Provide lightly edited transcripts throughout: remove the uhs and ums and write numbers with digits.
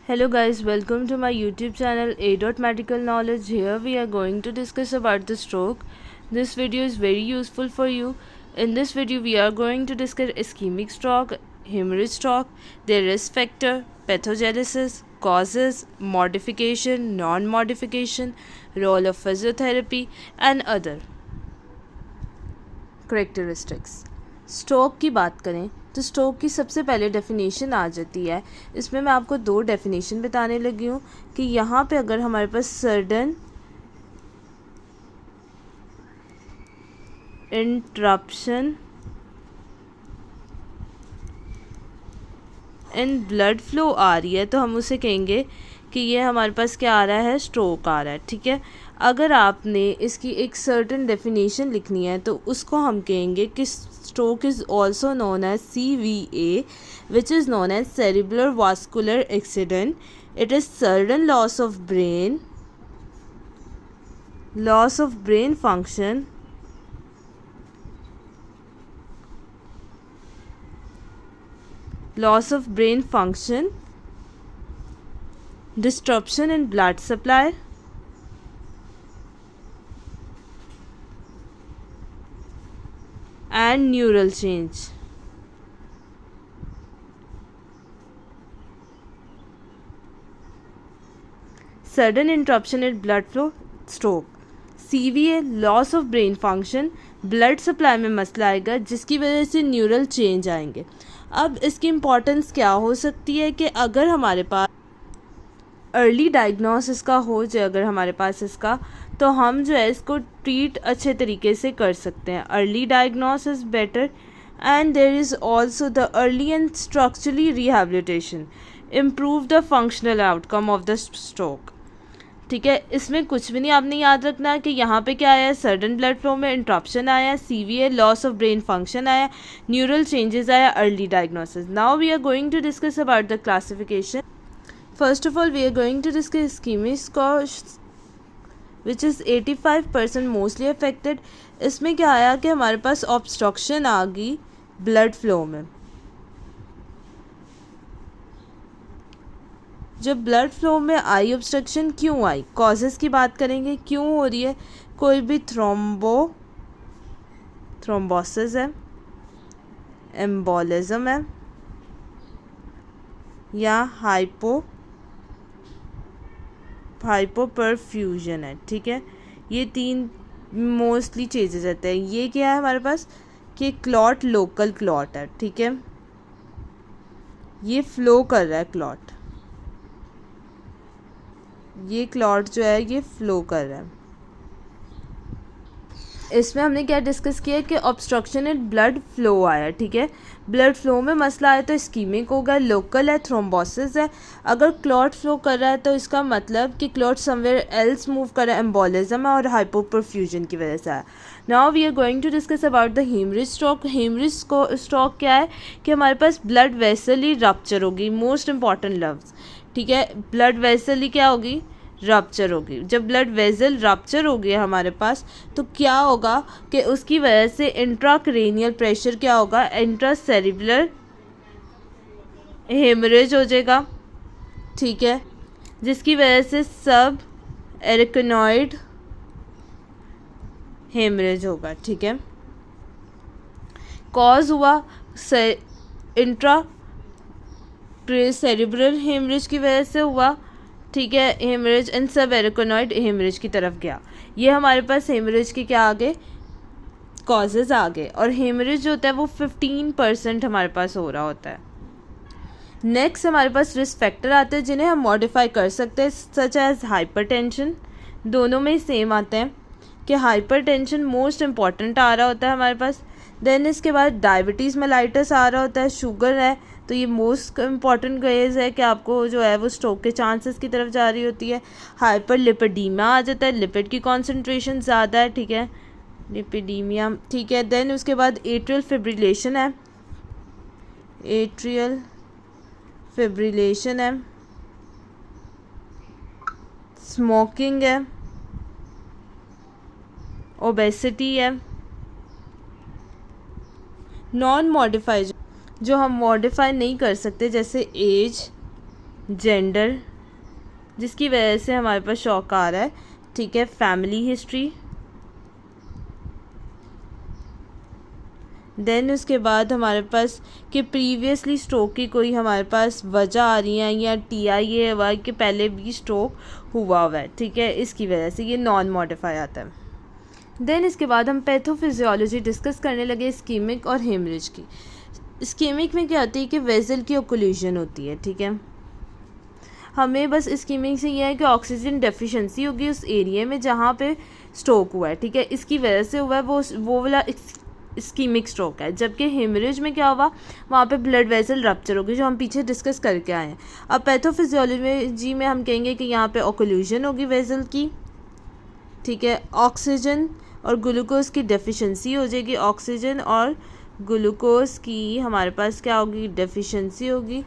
Hello guys, welcome to my YouTube channel A. Medical Knowledge. Here we are going to discuss about the stroke. This video is very useful for you. In this video we are going to discuss ischemic stroke, hemorrhage stroke, their risk factor, pathogenesis, causes, modification, non-modification, role of physiotherapy and other characteristics. Stroke की बात करें तो stroke की सबसे पहले definition आ जाती है। इसमें मैं आपको दो डेफिनेशन बताने लगी हूँ कि यहाँ पे अगर हमारे पास sudden interruption in blood flow आ रही है तो हम उसे कहेंगे कि ये हमारे पास क्या आ रहा है, स्ट्रोक आ रहा है। ठीक है, अगर आपने इसकी एक सर्टेन डेफिनेशन लिखनी है तो उसको हम कहेंगे कि stroke is also known as CVA, which is known as cerebral vascular accident. It is sudden loss of brain function disruption in blood supply and neural change. Sudden interruption in blood flow, stroke. CVA, loss of brain function, blood supply में मसला आएगा जिसकी वजह से neural change आएंगे। अब इसकी importance क्या हो सकती है कि अगर हमारे पास अर्ली डायग्नोसिस का हो जाए, अगर हमारे पास इसका, तो हम जो है इसको ट्रीट अच्छे तरीके से कर सकते हैं। Early diagnosis better and there is also the early and structurally rehabilitation improve the functional outcome of the stroke. ठीक है, इसमें कुछ भी नहीं आपने याद रखना कि यहाँ पे क्या आया है, सडन ब्लड फ्लो में इंटरप्शन आया, CVA loss of brain function आया, न्यूरल चेंजेस आया, early diagnosis. Now we are going to discuss about the classification. First of all, we are going to discuss ischemic stroke, which is 85% mostly affected. इसमें क्या आया कि हमारे पास obstruction आ गई blood flow में। जब ब्लड फ्लो में आई ऑब्स्ट्रक्शन, क्यों आई, कॉजेज़ की बात करेंगे, क्यों हो रही है। कोई भी थ्रोम्बोसिस है, एम्बोलिज्म है या हाइपोपरफ्यूजन है। ठीक है, ये तीन मोस्टली चेंजेस रहते हैं। ये क्या है हमारे पास कि क्लॉट, लोकल क्लॉट है। ठीक है, ये फ्लो कर रहा है क्लॉट, ये क्लॉट जो है ये फ्लो कर रहा है। इसमें हमने क्या डिस्कस किया कि ऑब्स्ट्रक्शन इन ब्लड फ्लो आया। ठीक है, ब्लड फ्लो में मसला आया तो इस्कीमिक होगा, लोकल है, थ्रोम्बोसिस है। अगर क्लॉट फ्लो कर रहा है तो इसका मतलब कि क्लॉट समवेयर एल्स मूव कर रहा है, एम्बोलिज्म है और हाइपोपरफ्यूजन की वजह से आया। Now we are going to discuss about the haemorrhage stroke. Haemorrhage stroke क्या है कि हमारे पास ब्लड वेसल ही रप्चर होगी, मोस्ट इंपॉर्टेंट लफ्ज़। ठीक है, ब्लड वेसल ही क्या होगी, रप्चर होगी। जब ब्लड वेसल रप्चर हो गया हमारे पास तो क्या होगा कि उसकी वजह से इंट्राक्रेनियल प्रेशर क्या होगा, इंट्रासेरिब्रल हेमरेज हो जाएगा। ठीक है, जिसकी वजह से सब एरिकनॉइड हेमरेज होगा। ठीक है, कॉज हुआ इंट्रा सेरिब्रल हेमरेज की वजह से हुआ। ठीक है, हेमरेज एंड सब एरिकनॉइड हेमरेज की तरफ गया। ये हमारे पास हेमरेज के क्या आ गए, कॉजेज़ आ गए। और हेमरेज जो होता है वो 15% हमारे पास हो रहा होता है। नेक्स्ट हमारे पास रिस्क फैक्टर आते हैं जिन्हें हम मॉडिफाई कर सकते हैं, सच एज हाइपरटेंशन। दोनों में ही सेम आते हैं कि हाइपरटेंशन मोस्ट इम्पॉर्टेंट आ रहा होता है हमारे पास। देन इसके बाद डायबिटीज़ मेलाइटस आ रहा होता है, शुगर है, तो ये मोस्ट इम्पॉर्टेंट केस है कि आपको जो है वो स्ट्रोक के चांसेस की तरफ जा रही होती है। हाइपरलिपिडीमिया आ जाता है, लिपिड की कॉन्सेंट्रेशन ज़्यादा है। ठीक है, लिपिडीमिया। ठीक है, देन उसके बाद एट्रियल फिब्रिलेशन है, स्मोकिंग है, ओबेसिटी है। नॉन मॉडिफाई जो हम मॉडिफाई नहीं कर सकते, जैसे एज, जेंडर जिसकी वजह से हमारे पास शॉक आ रहा है, ठीक है, फैमिली हिस्ट्री, देन उसके बाद हमारे पास कि प्रीवियसली स्ट्रोक की कोई हमारे पास वजह आ रही है या TIA हुआ कि पहले भी स्ट्रोक हुआ है, ठीक है, इसकी वजह से ये नॉन मॉडिफाई आता है। देन इसके बाद हम पैथोफिजियोलॉजी डिस्कस करने लगे इस्कीमिक और हेमरेज की। इस्कीमिक में क्या होती है कि वेसल की ओक्लूजन होती है, ठीक है, हमें बस इस्कीमिक से ये है कि ऑक्सीजन डेफिशिएंसी होगी उस एरिया में जहाँ पे स्ट्रोक हुआ है, ठीक है, इसकी वजह से हुआ है, वो वाला इस्कीमिक स्ट्रोक है। जबकि हेमरेज में क्या हुआ, वहाँ पे ब्लड वेसल रप्चर होगी, जो हम पीछे डिस्कस करके आए हैं। अब पैथोफिजियोलॉजी में हम कहेंगे कि यहाँ पे ओक्लूजन होगी वेसल की, ठीक है, ऑक्सीजन और ग्लूकोज की डेफिशिएंसी हो जाएगी, ऑक्सीजन और ग्लूकोज की हमारे पास क्या होगी, डेफिशिएंसी होगी,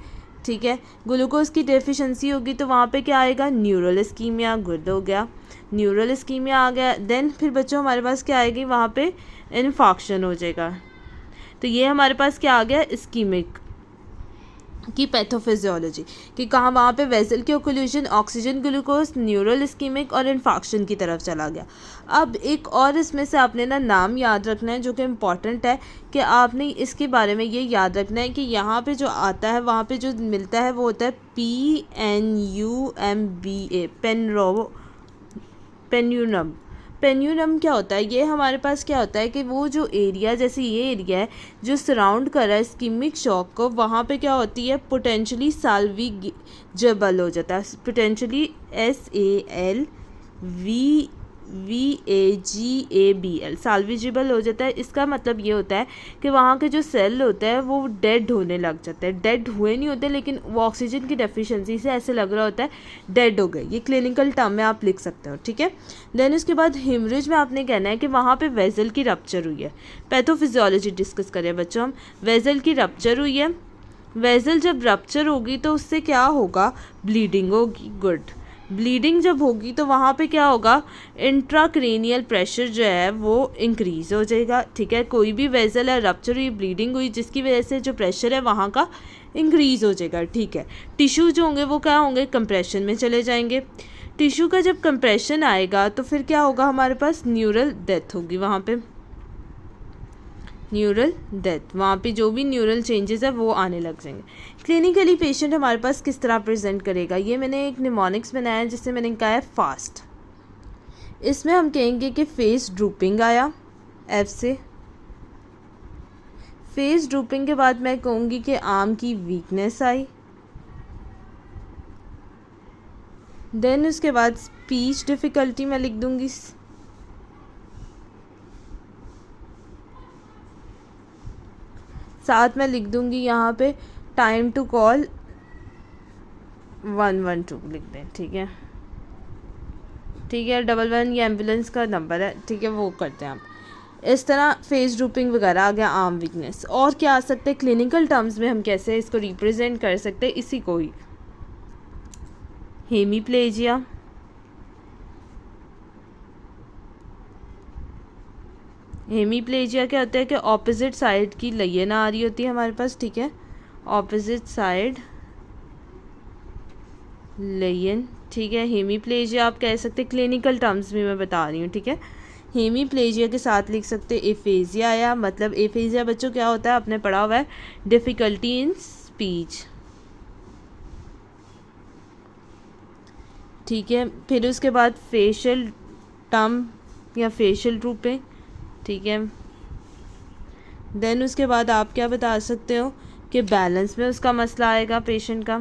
ठीक है, ग्लूकोज की डेफिशिएंसी होगी तो वहाँ पे क्या आएगा, न्यूरल इस्कीमिया, गुड हो गया, न्यूरल इस्कीमिया आ गया। देन फिर बच्चों हमारे पास क्या आएगी, वहाँ पे इन्फॉक्शन हो जाएगा। तो ये हमारे पास क्या आ गया, इस्कीमिक की पैथोफिजियोलॉजी कि कहाँ वहाँ पे वेसल की occlusion, oxygen, glucose, neural ischaemic और इन्फॉक्शन की तरफ चला गया। अब एक और इसमें से आपने ना नाम याद रखना है जो कि इम्पॉर्टेंट है कि आपने इसके बारे में ये याद रखना है कि यहाँ पे जो आता है वहाँ पे जो मिलता है वो होता है PNUMBA, पेन्यूनम। पेन्यूनम क्या होता है, ये हमारे पास क्या होता है कि वो जो एरिया, जैसे ये एरिया है जो सराउंड कर रहा है इस्कीमिक शॉक को, वहाँ पे क्या होती है, पोटेंशली साल्विजेबल हो जाता है, पोटेंशली SALVAGABL, साल्विजेबल हो जाता है। इसका मतलब ये होता है कि वहाँ के जो सेल होते हैं वो डेड होने लग जाते हैं, डेड हुए नहीं होते लेकिन वो ऑक्सीजन की डेफिशिएंसी से ऐसे लग रहा होता है डेड हो गए। ये क्लिनिकल टर्म में आप लिख सकते हो, ठीक है। देन उसके बाद हेमरेज में आपने कहना है कि वहाँ पे वेसल की रप्चर हुई है। पैथोफिजियोलॉजी डिस्कस करें बच्चों हम, वेसल की रप्चर हुई है, वेसल जब रप्चर होगी तो उससे क्या होगा, ब्लीडिंग होगी, गुड, ब्लीडिंग जब होगी तो वहाँ पे क्या होगा, इंट्राक्रेनियल प्रेशर जो है वो इंक्रीज़ हो जाएगा, ठीक है, कोई भी वेसल है, रप्चर हुई, ब्लीडिंग हुई, जिसकी वजह से जो प्रेशर है वहाँ का इंक्रीज़ हो जाएगा, ठीक है। टिश्यू जो होंगे वो क्या होंगे, कंप्रेशन में चले जाएंगे। टिश्यू का जब कंप्रेशन आएगा तो फिर क्या होगा, हमारे पास न्यूरल डेथ होगी, वहाँ पे न्यूरल डेथ, वहाँ पे जो भी न्यूरल चेंजेस है वो आने लग जाएंगे। क्लिनिकली पेशेंट हमारे पास किस तरह प्रेजेंट करेगा, ये मैंने एक निमोनिक्स बनाया है जिससे मैंने कहा है फास्ट। इसमें हम कहेंगे कि फेस ड्रूपिंग आया, F से। फेस ड्रूपिंग के बाद मैं कहूँगी कि आर्म की वीकनेस आई। देन उसके बाद स्पीच डिफ़िकल्टी मैं लिख दूँगी, साथ में लिख दूँगी यहाँ पे टाइम टू कॉल 112 लिख दें, ठीक है, ठीक है, 11 ये एम्बुलेंस का नंबर है, ठीक है, वो करते हैं आप। इस तरह फेस ड्रूपिंग वगैरह आ गया, आर्म वीकनेस। और क्या आ सकते हैं क्लिनिकल टर्म्स में, हम कैसे इसको रिप्रेजेंट कर सकते हैं, इसी को ही हेमीप्लेजिया, हेमीप्लेजिया क्या होता है कि ऑपोजिट साइड की लयन आ रही होती है हमारे पास, ठीक है, ऑपोजिट साइड लयन, ठीक है, हेमीप्लेजिया आप कह सकते हैं, क्लिनिकल टर्म्स में मैं बता रही हूँ, ठीक है। हेमीप्लेजिया के साथ लिख सकते हैं एफेजिया आया, मतलब एफेजिया बच्चों क्या होता है, आपने पढ़ा हुआ है, डिफ़िकल्टी इन स्पीच, ठीक है। फिर उसके बाद फेशियल टर्म या फेशियल ड्रूपिंग, ठीक है। देन उसके बाद आप क्या बता सकते हो कि बैलेंस में उसका मसला आएगा, पेशेंट का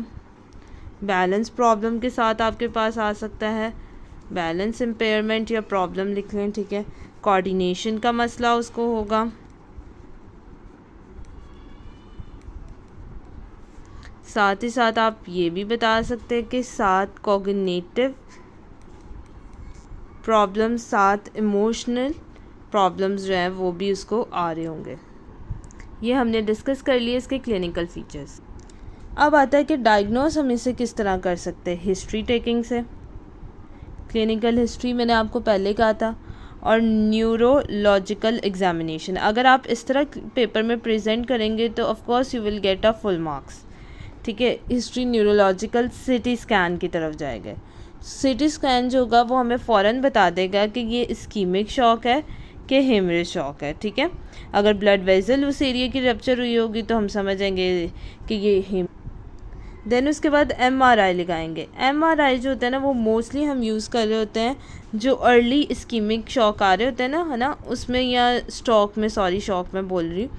बैलेंस प्रॉब्लम के साथ आपके पास आ सकता है, बैलेंस इम्पेयरमेंट या प्रॉब्लम लिख लें, ठीक है। कोऑर्डिनेशन का मसला उसको होगा, साथ ही साथ आप ये भी बता सकते हैं कि साथ कॉग्निटिव प्रॉब्लम्स, साथ इमोशनल प्रॉब्लम्स जो हैं वो भी उसको आ रहे होंगे। ये हमने डिस्कस कर लिए इसके क्लिनिकल फीचर्स। अब आता है कि डायग्नोस हम इसे किस तरह कर सकते हैं, हिस्ट्री टेकिंग से, क्लिनिकल हिस्ट्री मैंने आपको पहले कहा था, और न्यूरोलॉजिकल एग्जामिनेशन। अगर आप इस तरह पेपर में प्रेजेंट करेंगे तो of course you will get a full marks, ठीक है। हिस्ट्री न्यूरोलॉजिकल सिटी स्कैन की तरफ जाएगा। सिटी स्कैन जो होगा वो हमें फ़ौरन बता देगा कि ये इस्कीमिक शॉक है कि हेमरेज शॉक है, ठीक है। अगर ब्लड वेसल उस एरिया की रप्चर हुई होगी तो हम समझेंगे कि ये देन उसके बाद MRI लगाएंगे। MRI जो होता है ना वो मोस्टली हम यूज़ कर रहे होते हैं जो अर्ली इस्कीमिक शॉक आ रहे होते हैं ना, है ना, उसमें, या शॉक में बोल रही हूँ,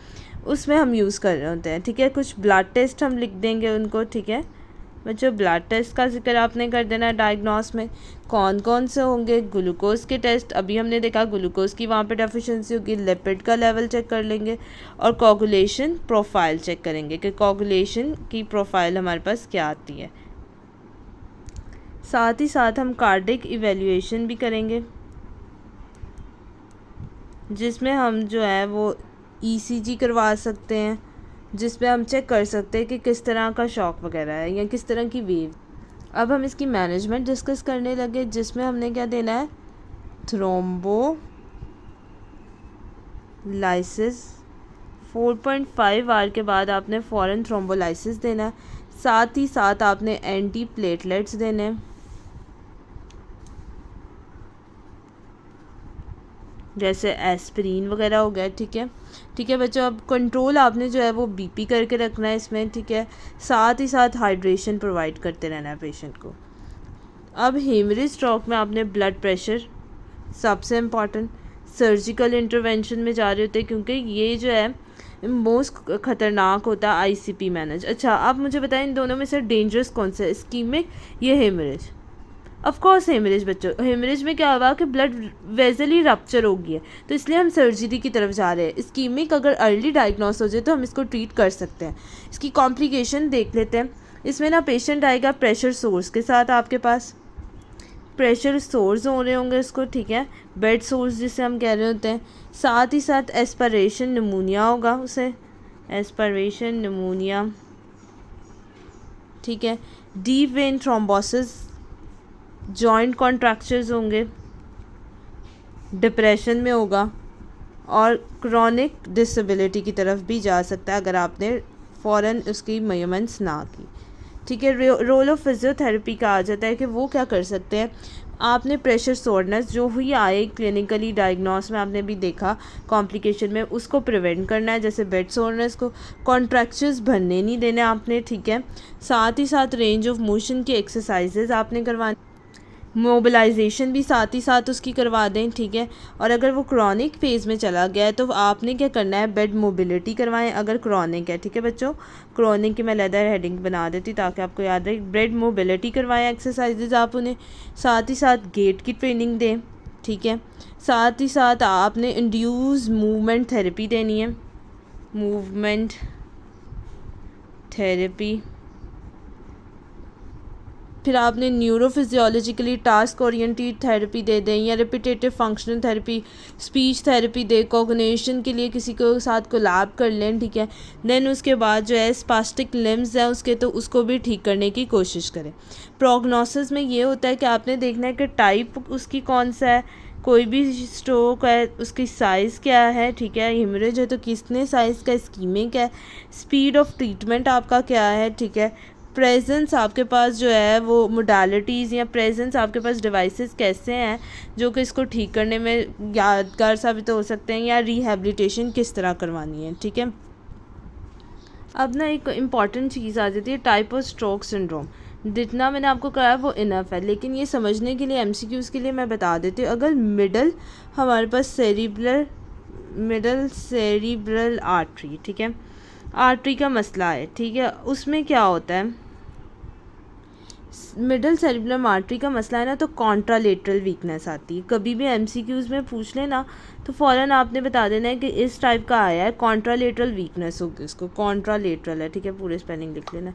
उसमें हम यूज़ कर रहे होते हैं, ठीक है। कुछ ब्लड टेस्ट हम लिख देंगे उनको, ठीक है बच्चों। ब्लड टेस्ट का जिक्र आपने कर देना है। डायग्नोस में कौन कौन से होंगे? ग्लूकोज के टेस्ट, अभी हमने देखा ग्लूकोज की वहाँ पे डेफिशिएंसी होगी। लिपिड का लेवल चेक कर लेंगे और कोगुलेशन प्रोफाइल चेक करेंगे कि कोगुलेशन की प्रोफाइल हमारे पास क्या आती है। साथ ही साथ हम कार्डिक इवेल्युएशन भी करेंगे जिसमें हम जो है वो ECG करवा सकते हैं, जिसमें हम चेक कर सकते हैं कि किस तरह का शॉक वगैरह है या किस तरह की वेव। अब हम इसकी मैनेजमेंट डिस्कस करने लगे जिसमें हमने क्या देना है? थ्रोम्बोलाइसिस 4.5 आवर के बाद आपने फ़ौरन थ्रोम्बोलाइसिस देना है। साथ ही साथ आपने एंटी प्लेटलेट्स देने हैं जैसे एस्पिरिन वगैरह हो गया, ठीक है बच्चों। अब कंट्रोल आपने जो है वो BP करके रखना है इसमें, ठीक है। साथ ही साथ हाइड्रेशन प्रोवाइड करते रहना है पेशेंट को। अब हेमरेज स्ट्रोक में आपने ब्लड प्रेशर सबसे इम्पॉर्टेंट, सर्जिकल इंटरवेंशन में जा रहे होते हैं क्योंकि ये जो है मोस्ट ख़तरनाक होता है ICP मैनेज। अच्छा, आप मुझे बताएं इन दोनों में से डेंजरस कौन सा है? इस्कीमिक या हेमरेज? ऑफ कोर्स हेमरेज बच्चों। हेमरेज में क्या हुआ कि ब्लड वेसल ही रप्चर हो गई है, तो इसलिए हम सर्जरी की तरफ जा रहे हैं। इस्कीमिक अगर अर्ली डायग्नोस हो जाए तो हम इसको ट्रीट कर सकते हैं। इसकी कॉम्प्लिकेशन देख लेते हैं। इसमें ना पेशेंट आएगा प्रेशर सोर्स के साथ, आपके पास प्रेशर सोर्स हो रहे होंगे इसको, ठीक है, बेड सोर्स जिसे हम कह रहे होते हैं। साथ ही साथ एस्पिरेशन निमोनिया होगा उसे, एस्पिरेशन निमोनिया, ठीक है। Deep vein thrombosis, joint contractures होंगे, डिप्रेशन में होगा और क्रॉनिक डिसेबिलिटी की तरफ भी जा सकता है अगर आपने फ़ौरन उसकी मेजरमेंट्स ना की, ठीक है। रोल ऑफ फिजियोथेरेपी का आ जाता है कि वो क्या कर सकते हैं। आपने प्रेशर सोरनेस जो हुई आए क्लिनिकली डायग्नोस में आपने भी देखा कॉम्प्लिकेशन में, उसको प्रिवेंट करना है, जैसे बेड सोरनेस को। कॉन्ट्रैक्चर्स भरने नहीं देने आपने, ठीक है। साथ ही साथ रेंज ऑफ मोशन की एक्सरसाइजेज आपने करवानी, मोबिलाइजेशन भी साथ ही साथ उसकी करवा दें, ठीक है। और अगर वो क्रॉनिक फेज़ में चला गया है तो आपने क्या करना है? बेड मोबिलिटी करवाएं अगर क्रॉनिक है, ठीक है बच्चों। क्रॉनिक की मैं लेदर हेडिंग बना देती ताकि आपको याद रहे। बेड मोबिलिटी करवाएं एक्सरसाइजेज आप उन्हें। साथ ही साथ गेट की ट्रेनिंग दें, ठीक है। साथ ही साथ आपने इंड्यूस मूवमेंट थेरेपी देनी है, मूवमेंट थेरेपी। फिर आपने न्यूरोफिजियोलॉजिकली टास्क ओरिएंटेड थेरेपी दे दें या repetitive functional therapy, speech therapy दे, कोग्निशन के लिए किसी को साथ कोलैब कर लें, ठीक है। देन उसके बाद जो है स्पास्टिक लिम्स है उसके, तो उसको भी ठीक करने की कोशिश करें। प्रोग्नोसिस में ये होता है कि आपने देखना है कि टाइप उसकी कौन सा है, कोई भी स्ट्रोक है उसकी साइज़ क्या है, ठीक है। हेमरेज है तो कितने साइज़ का, इस्कीमिक है, स्पीड ऑफ ट्रीटमेंट आपका क्या है, ठीक है। प्रेजेंस आपके पास जो है वो मोडालिटीज़ या प्रेजेंस आपके पास डिवाइसेस कैसे हैं जो कि इसको ठीक करने में यादगार साबित हो सकते हैं, या रिहैबिलिटेशन किस तरह करवानी है, ठीक है। अब ना एक इम्पॉर्टेंट चीज़ आ जाती है टाइप ऑफ स्ट्रोक सिंड्रोम। जितना मैंने आपको कहा वो इनफ है, लेकिन ये समझने के लिए MCQs के लिए मैं बता देती हूँ। अगर मिडल हमारे पास सेरिब्रल आर्टरी, ठीक है, आर्टरी का मसला है, ठीक है, उसमें क्या होता है, मिडल सेरिब्रम आर्टरी का मसला है ना, तो कॉन्ट्रालेटरल वीकनेस आती है। कभी भी MCQs में पूछ लेना तो फ़ौरन आपने बता देना है कि इस टाइप का आया है, कॉन्ट्रालेटरल वीकनेस होगी, उसको कॉन्ट्रालेटरल है, ठीक है, पूरे स्पेलिंग लिख लेना।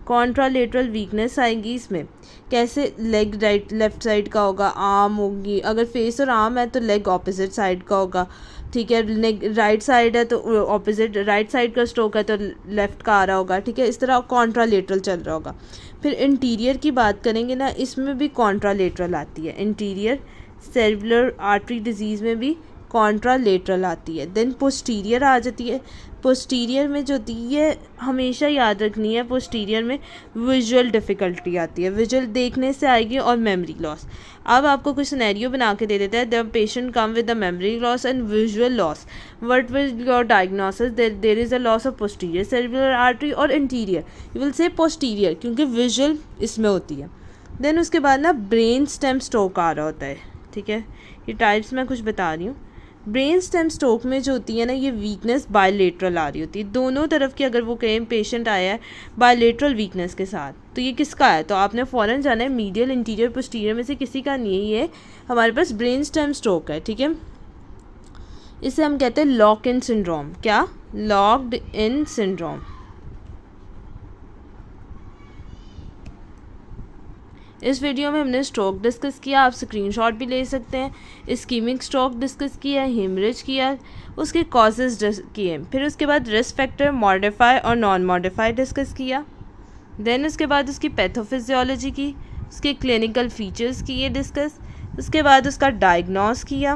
कॉन्ट्रालेटरल वीकनेस आएगी इसमें। कैसे? लेग राइट लेफ्ट साइड का होगा, आर्म होगी, अगर फेस और आर्म है तो लेग ऑपोजिट साइड का होगा, ठीक है। लेग राइट साइड है तो ऑपोजिट राइट साइड का स्ट्रोक है तो लेफ्ट का आ रहा होगा, ठीक है। इस तरह कॉन्ट्रालेटरल चल रहा होगा। फिर इंटीरियर की बात करेंगे ना, इसमें भी कॉन्ट्रालेटरल आती है। इंटीरियर सेरिब्रल आर्टरी डिजीज़ में भी कॉन्ट्रालेटरल आती है। देन पोस्टीरियर आ जाती है। पोस्टीरियर में जो होती है, हमेशा याद रखनी है, पोस्टीरियर में विजुअल डिफ़िकल्टी आती है, विजुअल देखने से आएगी, और मेमोरी लॉस। अब आपको कुछ सिनेरियो बना के दे देता है, the patient come with the memory loss and visual loss, what will your diagnosis, there is a loss of posterior cerebral artery और interior, you will say posterior क्योंकि विजुअल इसमें होती है। देन उसके बाद ना ब्रेन स्टेम स्ट्रोक आ रहा होता है, ठीक है। ये टाइप्स मैं कुछ बता रही हूँ। ब्रेन स्टेम स्ट्रोक में जो होती है ना, ये वीकनेस बायलेटरल आ रही होती है, दोनों तरफ की। अगर वो कहें पेशेंट आया है बायलेटरल वीकनेस के साथ, तो ये किसका है, तो आपने फ़ौरन जाना है मीडियल, इंटीरियर, पोस्टीरियर में से किसी का नहीं है, ये हमारे पास ब्रेन स्टेम स्ट्रोक है, ठीक है। इसे हम कहते हैं लॉक इन सिंड्रोम। क्या? Locked in syndrome. इस वीडियो में हमने स्ट्रोक डिस्कस किया, आप स्क्रीनशॉट भी ले सकते हैं। इस्कीमिक स्ट्रोक डिस्कस किया, हेमरेज किया, उसके कॉजेज किए, फिर उसके बाद रिस्क फैक्टर, मॉडिफाई और नॉन मॉडिफाई डिस्कस किया। देन उसके बाद उसकी पैथोफिजियोलॉजी की, उसके क्लिनिकल फीचर्स किए डिस्कस, उसके बाद उसका डायग्नोस किया,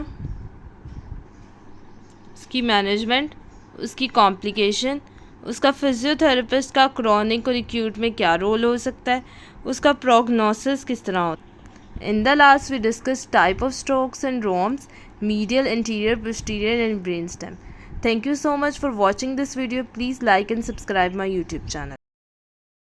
उसकी मैनेजमेंट, उसकी कॉम्प्लिकेशन, उसका फिजियोथेरेपिस्ट का क्रॉनिक और एक्यूट में क्या रोल हो सकता है, उसका प्रोग्नोसिस किस तरह होता है। In the last we discuss type of stroke syndromes, medial, anterior, posterior and brainstem. Thank you so much for watching this video. Please like and subscribe my YouTube channel.